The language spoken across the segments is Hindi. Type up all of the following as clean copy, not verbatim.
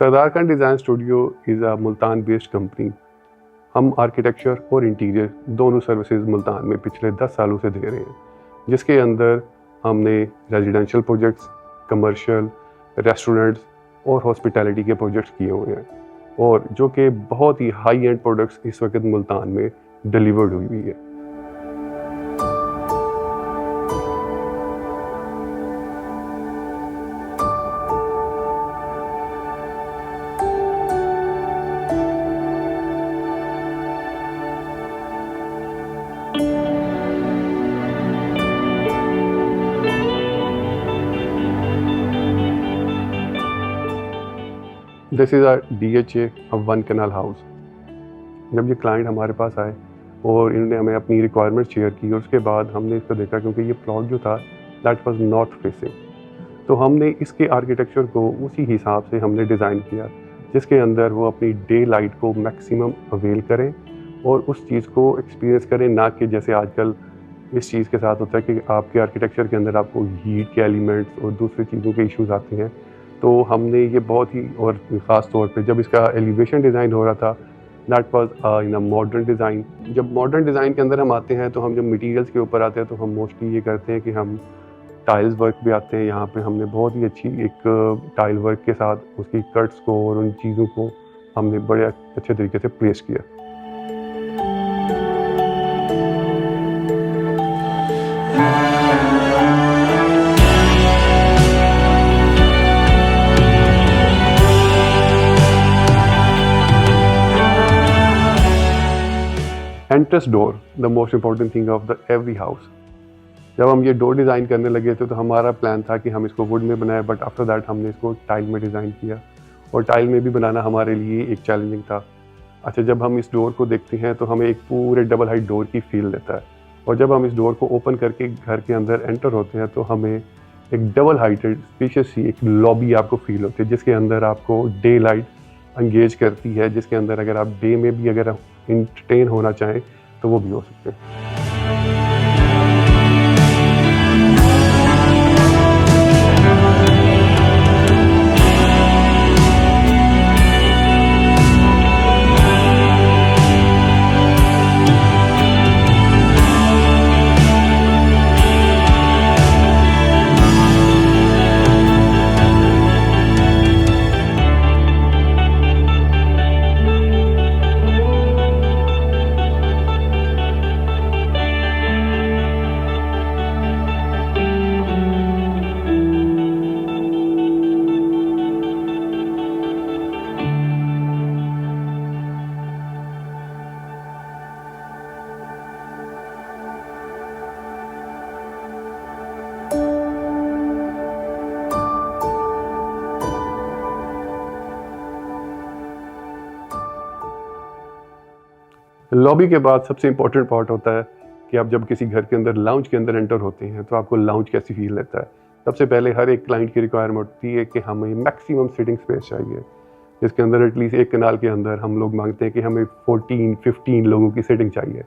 Sardar Khan design studio is a Multan based company. हम आर्किटेक्चर और इंटीरियर दोनों सर्विसेज मुल्तान में पिछले 10 सालों से दे रहे हैं, जिसके अंदर हमने रेजिडेंशियल प्रोजेक्ट्स, कमर्शियल, रेस्टोरेंट्स और हॉस्पिटैलिटी के प्रोजेक्ट्स किए हुए हैं, और जो कि बहुत ही हाई एंड प्रोडक्ट्स इस वक्त मुल्तान में डिलीवर्ड हुई है। This is a DHA, a 1 canal house. जब ये क्लाइंट हमारे पास आए और इन्होंने हमें अपनी रिक्वायरमेंट शेयर की, और उसके बाद हमने इसको देखा, क्योंकि ये प्लॉट जो था दैट वाज नॉर्थ फेसिंग, तो हमने इसके आर्किटेक्चर को उसी हिसाब से हमने डिज़ाइन किया, जिसके अंदर वो अपनी डे लाइट को मैक्सिमम अवेल करें और उस चीज़ को एक्सपीरियंस करें, ना कि जैसे आजकल इस चीज़ के साथ होता है कि आपके आर्किटेक्चर के अंदर आपको हीट के एलिमेंट्स और दूसरी चीज़ों के इश्यूज आते हैं। तो हमने ये बहुत ही, और ख़ास तौर पे जब इसका एलिवेशन डिज़ाइन हो रहा था, that was in a modern design. जब मॉडर्न डिज़ाइन के अंदर हम आते हैं, तो हम जब मटेरियल्स के ऊपर आते हैं, तो हम मोस्टली ये करते हैं कि हम टाइल्स वर्क भी आते हैं। यहाँ पे हमने बहुत ही अच्छी एक टाइल वर्क के साथ उसकी कट्स को और उन चीज़ों को हमने बड़े अच्छे तरीके से प्लेस किया। Entrance door, the most important thing of the every house. जब हम ये डोर डिज़ाइन करने लगे थे, तो हमारा प्लान था कि हम इसको वुड में बनाए, बट आफ्टर दैट हमने इसको टाइल में डिज़ाइन किया, और टाइल में भी बनाना हमारे लिए एक चैलेंजिंग था। अच्छा, जब हम इस डोर को देखते हैं तो हमें एक पूरे डबल हाइट डोर की फील देता है, और जब हम इस डोर को ओपन करके घर के अंदर एंटर होते हैं, तो हमें एक डबल हाइटेड स्पेशियस सी एक लॉबी आपको फील होती है, जिसके अंदर आपको डे लाइट एंगेज करती है, जिसके अंदर अगर आप डे में भी अगर इंटरटेन होना चाहें तो वो भी हो सकते हैं। लॉबी के बाद सबसे इम्पोर्टेंट पार्ट होता है कि आप जब किसी घर के अंदर लाउंज के अंदर एंटर होते हैं, तो आपको लाउंज कैसी फील लेता है। सबसे पहले हर एक क्लाइंट की रिक्वायरमेंट होती है कि हमें मैक्सिमम सिटिंग स्पेस चाहिए, जिसके अंदर एटलीस्ट एक कनाल के अंदर हम लोग मांगते हैं कि हमें 14-15 लोगों की सिटिंग चाहिए।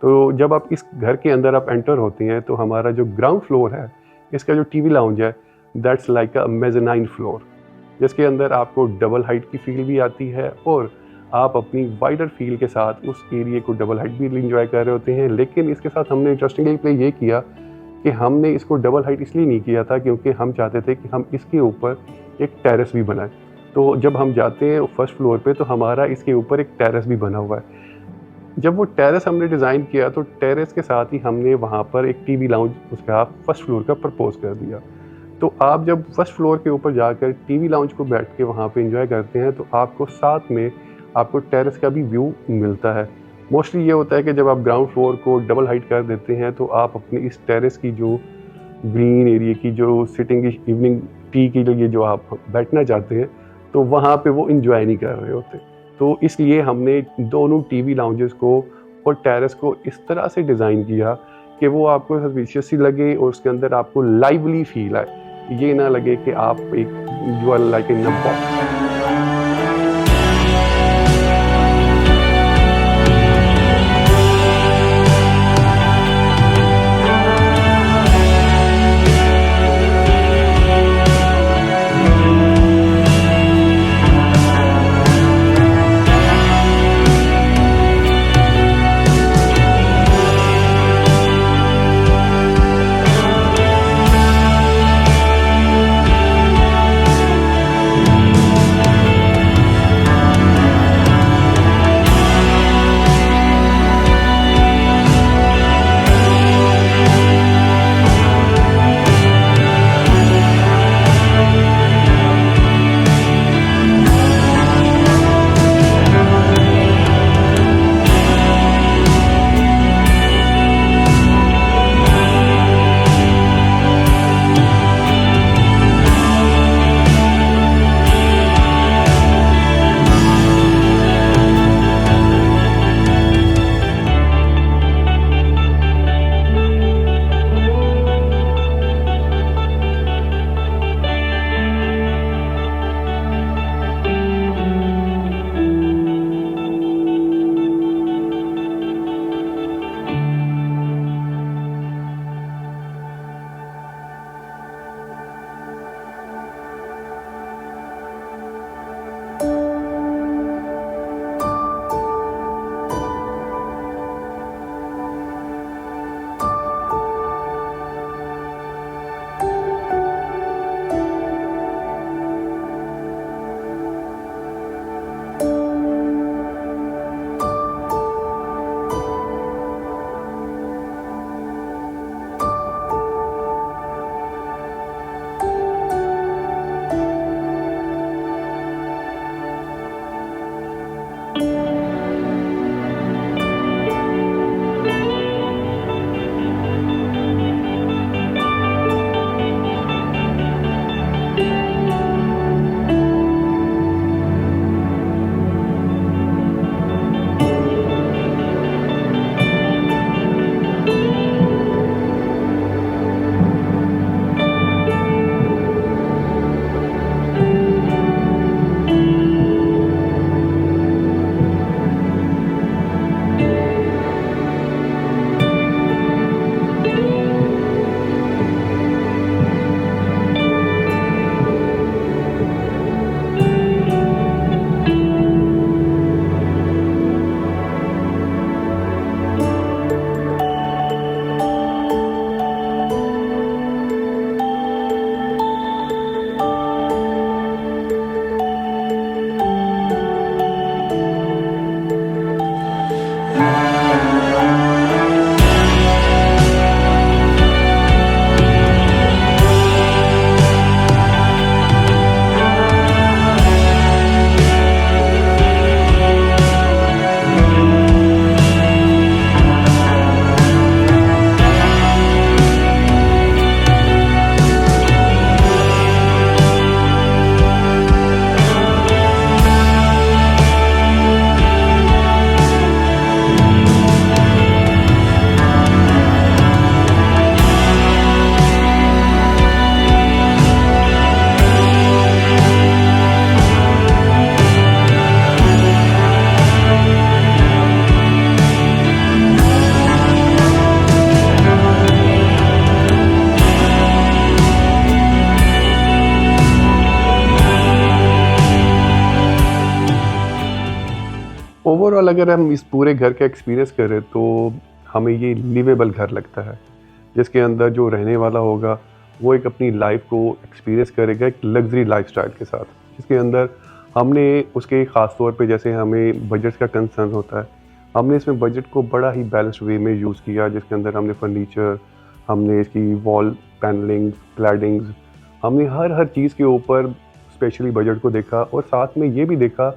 तो जब आप इस घर के अंदर आप एंटर होते हैं, तो हमारा जो ग्राउंड फ्लोर है, इसका जो TV लाउंज है, दैट्स लाइक अ मेज़नाइन फ्लोर, जिसके अंदर आपको डबल हाइट की फील भी आती है, और आप अपनी वाइडर फील के साथ उस एरिया को डबल हाइट भी इंजॉय कर रहे होते हैं। लेकिन इसके साथ हमने इंटरेस्टिंगली प्ले ये किया कि हमने इसको डबल हाइट इसलिए नहीं किया था, क्योंकि हम चाहते थे कि हम इसके ऊपर एक टेरेस भी बनाएं। तो जब हम जाते हैं फर्स्ट फ्लोर पे, तो हमारा इसके ऊपर एक टेरेस भी बना हुआ है। जब वो टेरेस हमने डिज़ाइन किया, तो टेरेस के साथ ही हमने वहाँ पर एक TV लाउंज उसका फर्स्ट फ्लोर का प्रपोज कर दिया। तो आप जब फर्स्ट फ्लोर के ऊपर जाकर TV लाउंज को बैठ के वहाँ पे एंजॉय करते हैं, तो आपको साथ में आपको टेरेस का भी व्यू मिलता है। मोस्टली ये होता है कि जब आप ग्राउंड फ्लोर को डबल हाइट कर देते हैं, तो आप अपनी इस टेरेस की जो ग्रीन एरिया की जो सिटिंग इवनिंग टी के लिए जो आप बैठना चाहते हैं, तो वहाँ पे वो एंजॉय नहीं कर रहे होते। तो इसलिए हमने दोनों TV लाउंजेस को और टेरेस को इस तरह से डिज़ाइन किया कि वो आपको सस्पिशियस लगे और उसके अंदर आपको लाइवली फील आए। ये ना लगे कि आप एक you are like in a box. Overall अगर हम इस पूरे घर का एक्सपीरियंस करें तो हमें ये लिवेबल घर लगता है, जिसके अंदर जो रहने वाला होगा वो एक अपनी लाइफ को एक्सपीरियंस करेगा एक लग्जरी लाइफस्टाइल के साथ, जिसके अंदर हमने उसके ख़ास तौर पे जैसे हमें बजट का कंसर्न होता है, हमने इसमें बजट को बड़ा ही बैलेंस्ड वे में यूज़ किया, जिसके अंदर हमने फर्नीचर, हमने इसकी वॉल पैनलिंग, क्लैडिंग्स, हमने हर चीज़ के ऊपर स्पेशली बजट को देखा और साथ में ये भी देखा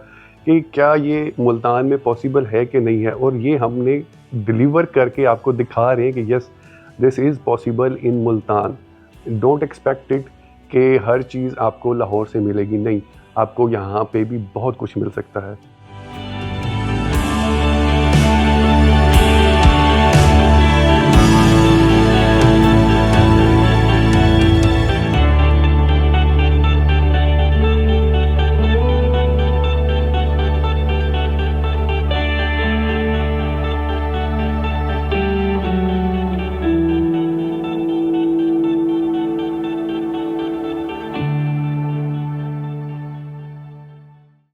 कि क्या ये मुल्तान में पॉसिबल है कि नहीं है, और ये हमने डिलीवर करके आपको दिखा रहे हैं कि yes this is possible in Multan. Don't expect it कि हर चीज़ आपको लाहौर से मिलेगी, नहीं, आपको यहाँ पे भी बहुत कुछ मिल सकता है।